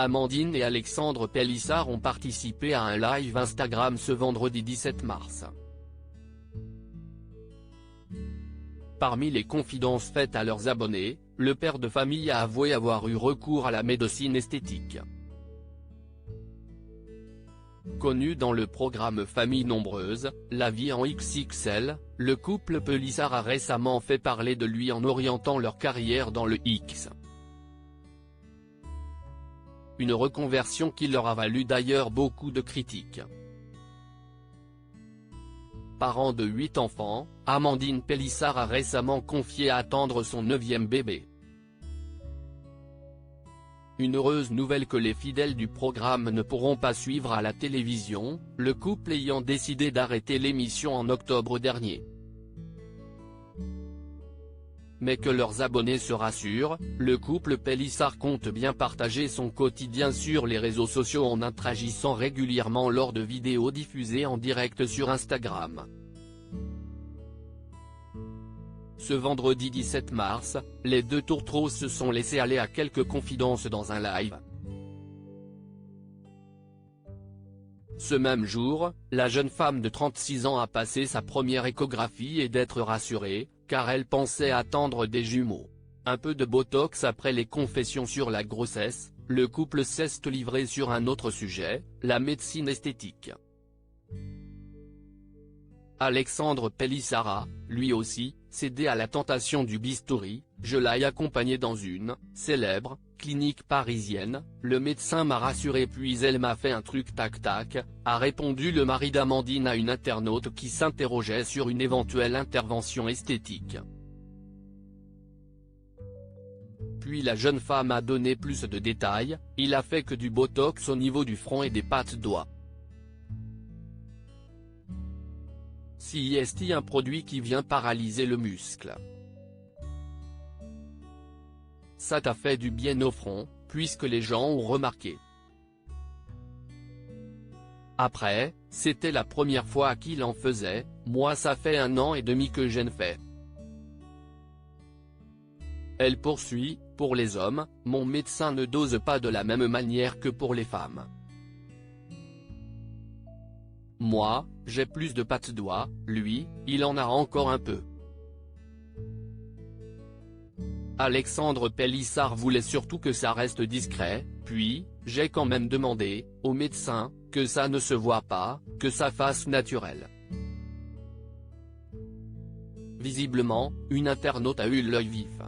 Amandine et Alexandre Pélissard ont participé à un live Instagram ce vendredi 17 mars. Parmi les confidences faites à leurs abonnés, le père de famille a avoué avoir eu recours à la médecine esthétique. Connu dans le programme Famille nombreuse, La vie en XXL, le couple Pélissard a récemment fait parler de lui en orientant leur carrière dans le X. Une reconversion qui leur a valu d'ailleurs beaucoup de critiques. Parent de 8 enfants, Amandine Pélissard a récemment confié attendre son 9e bébé. Une heureuse nouvelle que les fidèles du programme ne pourront pas suivre à la télévision, le couple ayant décidé d'arrêter l'émission en octobre dernier. Mais que leurs abonnés se rassurent, le couple Pélissard compte bien partager son quotidien sur les réseaux sociaux en interagissant régulièrement lors de vidéos diffusées en direct sur Instagram. Ce vendredi 17 mars, les deux tourtereaux se sont laissés aller à quelques confidences dans un live. Ce même jour, la jeune femme de 36 ans a passé sa première échographie et d'être rassurée, car elle pensait attendre des jumeaux. Un peu de botox après les confessions sur la grossesse, le couple s'est livré sur un autre sujet, la médecine esthétique. Alexandre Pélissard a, lui aussi, cédé à la tentation du bistouri. Je l'ai accompagné dans une célèbre clinique parisienne, le médecin m'a rassuré puis elle m'a fait un truc tac-tac, a répondu le mari d'Amandine à une internaute qui s'interrogeait sur une éventuelle intervention esthétique. Puis la jeune femme a donné plus de détails, il a fait que du botox au niveau du front et des pattes doigts. C'est un produit qui vient paralyser le muscle. Ça t'a fait du bien au front, puisque les gens ont remarqué. Après, c'était la première fois qu'il en faisait, moi ça fait 1 an et demi que j'en fais. Elle poursuit, pour les hommes, mon médecin ne dose pas de la même manière que pour les femmes. Moi, j'ai plus de pattes doigts, lui, il en a encore un peu. Alexandre Pélissard voulait surtout que ça reste discret, puis, j'ai quand même demandé, au médecin, que ça ne se voit pas, que ça fasse naturel. Visiblement, une internaute a eu l'œil vif.